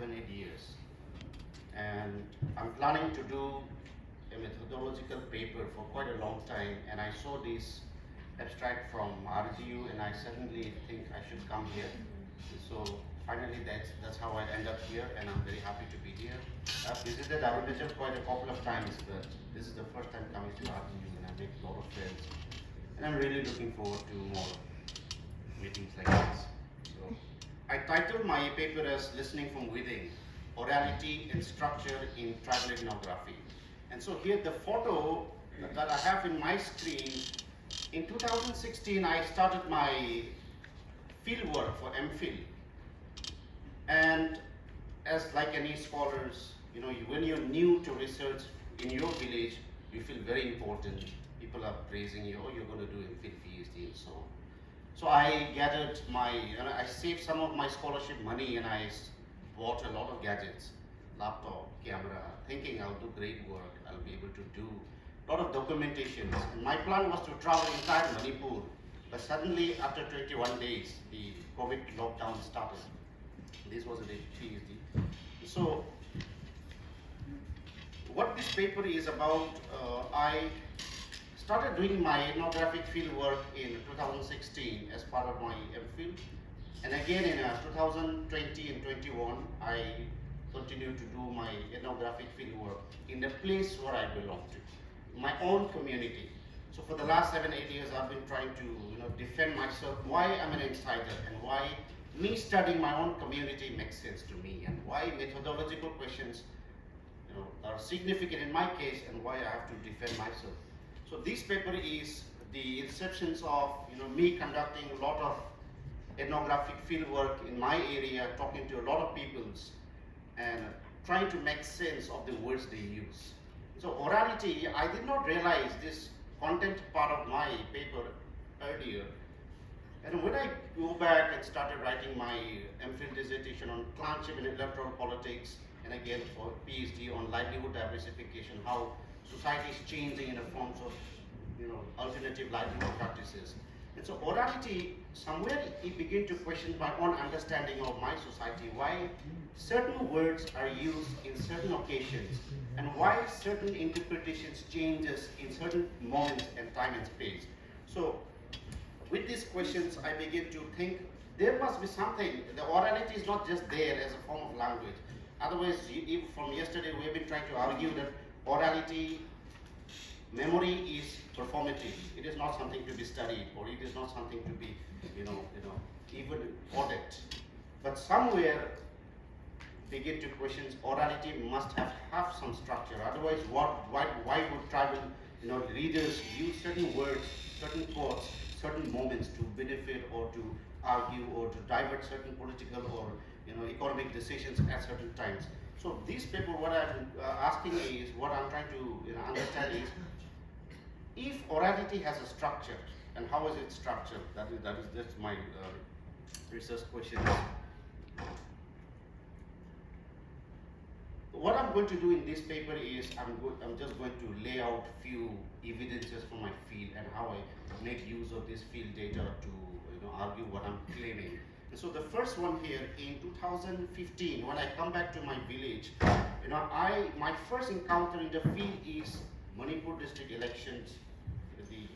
7-8 years. And I'm planning to do a methodological paper for quite a long time, and I saw this abstract from RGU and I suddenly think I should come here. So finally that's how I end up here, and I'm very happy to be here. I've visited Arunachal quite a couple of times, but this is the first time coming to RGU, and I make a lot of friends. And I'm really looking forward to more meetings like this. So I titled my paper as Listening from Within, Orality and Structure in Tribal Ethnography. And so here the photo that I have in my screen, in 2016 I started my field work for MPhil. And as like any scholars, when you're new to research in your village, you feel very important. People are praising you, oh, you're going to do MPhil, PhD, and so on. So I gathered I saved some of my scholarship money, and I bought a lot of gadgets, laptop, camera, thinking I'll do great work, I'll be able to do a lot of documentation. And my plan was to travel entire Manipur, but suddenly after 21 days, the COVID lockdown started. This was a PhD. So what this paper is about, I started doing my ethnographic field work in 2016 as part of my MPhil. And again in 2020 and 21, I continued to do my ethnographic field work in the place where I belong to, my own community. So for the last 7-8 years, I've been trying to defend myself, why I'm an insider, and why me studying my own community makes sense to me, and why methodological questions are significant in my case, and why I have to defend myself. So this paper is the inceptions of me conducting a lot of ethnographic field work in my area, talking to a lot of peoples, and trying to make sense of the words they use. So orality, I did not realize this content part of my paper earlier. And when I go back and started writing my MPhil dissertation on clanship and electoral politics, and again for PhD on livelihood diversification, how society is changing in the forms of alternative livelihood practices. And so orality, somewhere it began to question my own understanding of my society, why certain words are used in certain occasions, and why certain interpretations changes in certain moments and time and space. So with these questions, I begin to think there must be something. The orality is not just there as a form of language. Otherwise, even from yesterday, we have been trying to argue that orality, memory is performative. It is not something to be studied, or it is not something to be, even audit. But somewhere, begin to question orality must have some structure. Otherwise, why would tribal leaders use certain words, certain quotes, certain moments to benefit or to argue or to divert certain political or economic decisions at certain times? So this paper, what I'm asking is, what I'm trying to understand is, if orality has a structure, and how is it structured? That's my research question. What I'm going to do in this paper is I'm just going to lay out few evidences from my field and how I make use of this field data to argue what I'm claiming. And so the first one here, in 2015, when I come back to my village, my first encounter in the field is Manipur district elections, the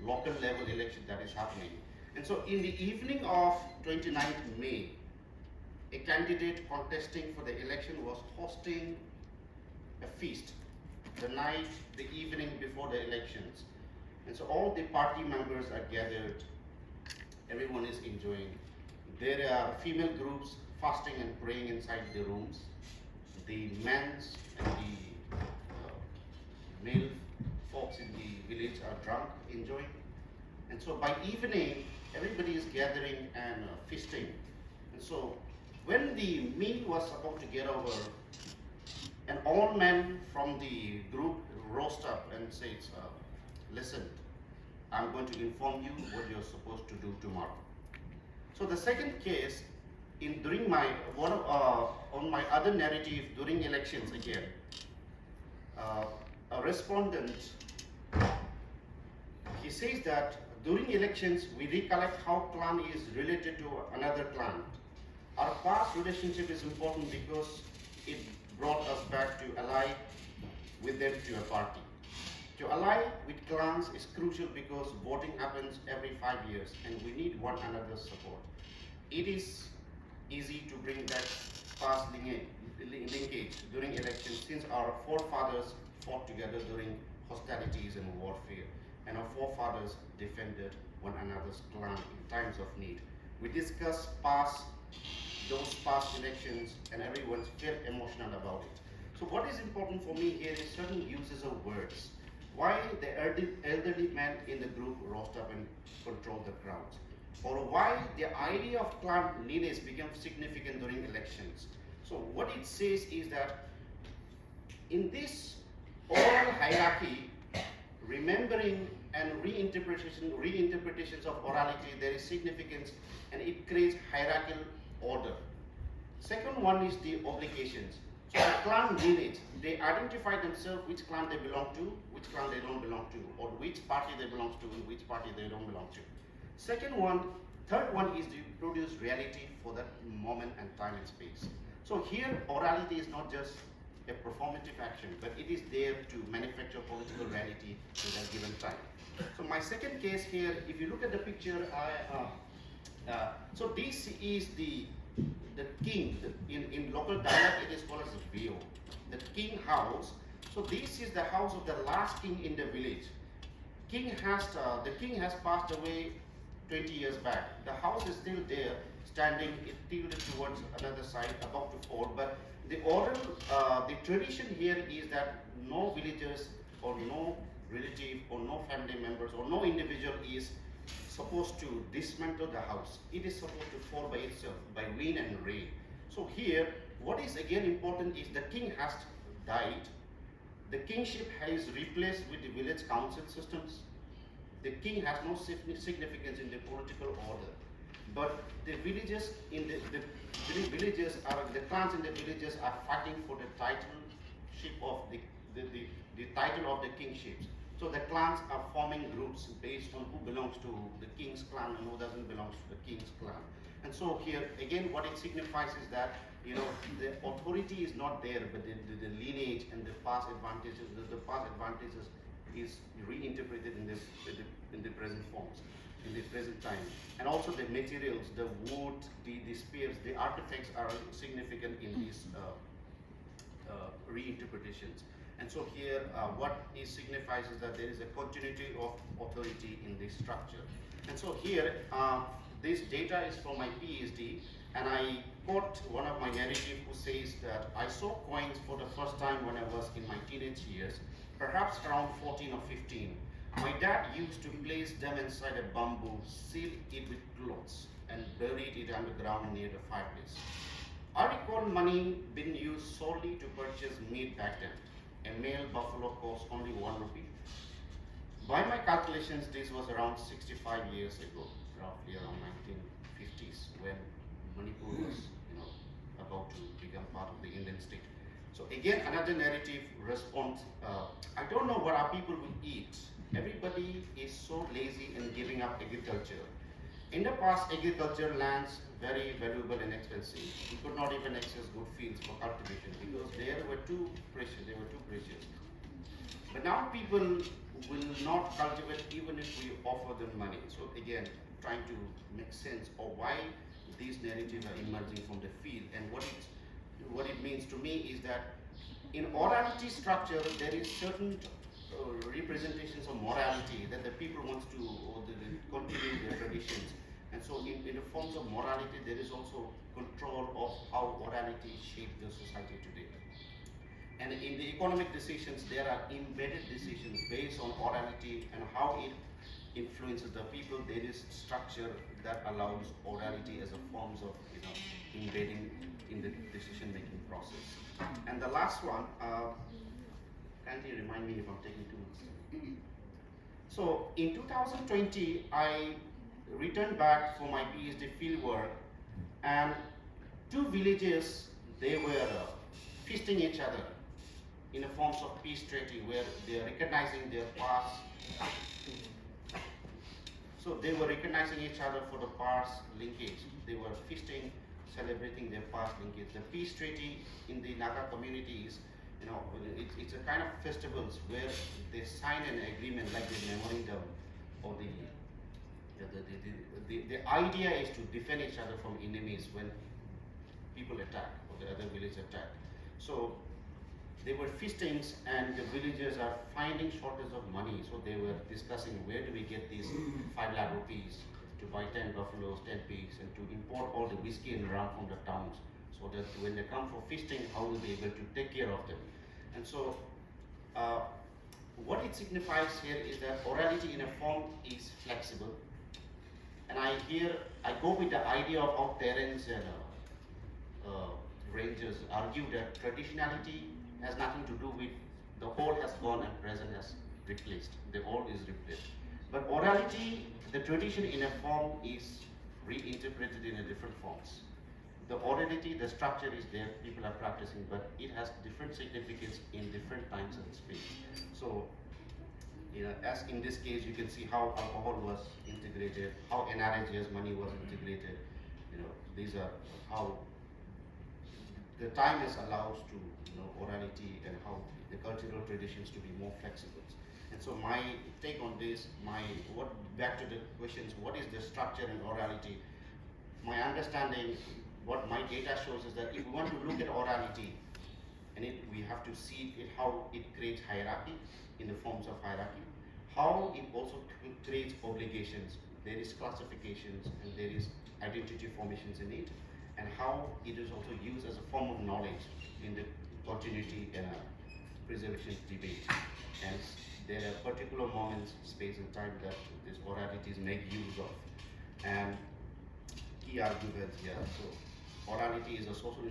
local level election that is happening. And so in the evening of 29th May, a candidate contesting for the election was hosting a feast the evening before the elections. And so all the party members are gathered, everyone is enjoying. There are female groups fasting and praying inside the rooms. The men's and the male folks in the village are drunk, enjoying. And so by evening, everybody is gathering and feasting. And so when the meal was about to get over, an old man from the group rose up and says, listen, I'm going to inform you what you're supposed to do tomorrow. So the second case, on my other narrative during elections again, a respondent, he says that during elections we recollect how clan is related to another clan. Our past relationship is important because it brought us back to ally with them to a party. To ally with clans is crucial because voting happens every 5 years and we need one another's support. It is easy to bring that past linkage during elections since our forefathers fought together during hostilities and warfare, and our forefathers defended one another's clan in times of need. We discuss those past elections and everyone's felt emotional about it. So what is important for me here is certain uses of words. Why the elderly man in the group rose up and controlled the crowds? Or why the idea of clan lineage became significant during elections. So what it says is that in this oral hierarchy, remembering and reinterpretations of orality, there is significance and it creates hierarchical order. Second one is the obligations. So the clan lineage, they identify themselves which clan they belong to, which clan they don't belong to, or which party they belong to and which party they don't belong to. Third one is to produce reality for that moment and time and space. So here, orality is not just a performative action, but it is there to manufacture political reality in that given time. So my second case here, if you look at the picture, so this is the king. In local dialect, it is called as a veo, the king house. So this is the house of the last king in the village. The king has passed away 20 years back. The house is still there, standing, it tilted towards another side, about to fall. But the tradition here is that no villagers or no relative or no family members or no individual is supposed to dismantle the house. It is supposed to fall by itself, by wind and rain. So here, what is again important is the king has died. The kingship is replaced with the village council systems. The king has no significance in the political order, but the villages the clans in the villages are fighting for the titleship of the title of the kingships. So the clans are forming groups based on who belongs to the king's clan and who doesn't belong to the king's clan. And so here again, what it signifies is that the authority is not there, but the lineage and the past advantages. The past advantages is reinterpreted in the present forms, in the present time. And also the materials, the wood, the spears, the artifacts are significant in these reinterpretations. And so here, what it signifies is that there is a continuity of authority in this structure. And so here, this data is from my PhD, and I quote one of my narrative who says that I saw coins for the first time when I was in my teenage years, perhaps around 14 or 15. My dad used to place them inside a bamboo, seal it with cloths, and buried it underground near the fireplace. I recall money being used solely to purchase meat back then. A male buffalo cost only 1 rupee. By my calculations, this was around 65 years ago, roughly around 1950s, when Manipur was, about to become part of the Indian state. So again, another narrative response. I don't know what our people will eat. Everybody is so lazy in giving up agriculture. In the past, agriculture lands very valuable and expensive. We could not even access good fields for cultivation because they were too precious. But now people will not cultivate even if we offer them money. So again, trying to make sense of why these narratives are emerging from the field, and what it means to me is that in orality structure there is certain representations of morality that the people wants to continue their traditions. And so in the forms of morality, there is also control of how orality shapes the society today. And in the economic decisions, there are embedded decisions based on orality and how it influences the people. There is structure that allows orality as a forms of embedding in the decision-making process. And the last one, kindly remind me if I'm taking too much. So in 2020, I returned back for my PhD fieldwork, and two villages, they were feasting each other in a forms of peace treaty where they are recognizing their past. So they were recognizing each other for the past linkage. They were feasting, celebrating their past linkage. The peace treaty in the Naga community is, it's a kind of festivals where they sign an agreement like the memorandum or the idea is to defend each other from enemies when people attack or the other village attack. So there were feastings and the villagers are finding shortage of money. So they were discussing where do we get these 5 lakh rupees to buy 10 buffaloes, 10 pigs and to import all the whiskey and rum from the towns so that when they come for feasting, how will they be able to take care of them. And so what it signifies here is that orality in a form is flexible. And I go with the idea of how parents and rangers argue that traditionality has nothing to do with the old has gone and present has replaced. The old is replaced. But orality, the tradition in a form is reinterpreted in a different forms. The orality, the structure is there, people are practicing, but it has different significance in different times and space. So, as in this case, you can see how alcohol was integrated, how NRNG's money was integrated. These are how the time is allows to orality and how the cultural traditions to be more flexible. And so my take on this, back to the questions, what is the structure and orality? My understanding, what my data shows is that if we want to look at orality, and we have to see how it creates hierarchy in the forms of hierarchy, how it also creates obligations. There is classifications and there is identity formations in it, and how it is also used as a form of knowledge in the continuity and preservation debate. And there are particular moments, space and time that these oralities make use of. And key arguments here. So orality is a social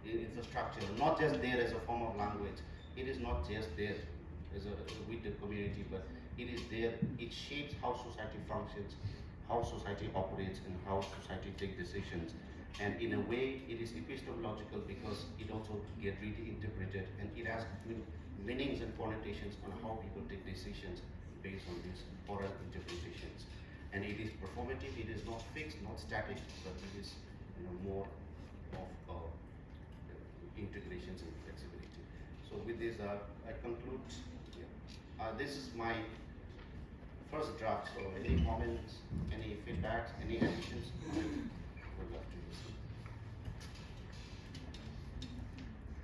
infrastructure, not just there as a form of language. It is not just there with the community, but it is there. It shapes how society functions, how society operates, and how society takes decisions. And in a way, it is epistemological because it also gets really interpreted, and it has meanings and connotations on how people take decisions based on these oral interpretations. And it is performative. It is not fixed, not static, but it is more of integrations and flexibility. So with this, I conclude. Yeah. This is my first draft. So any comments, any feedbacks, any additions? Would love to listen.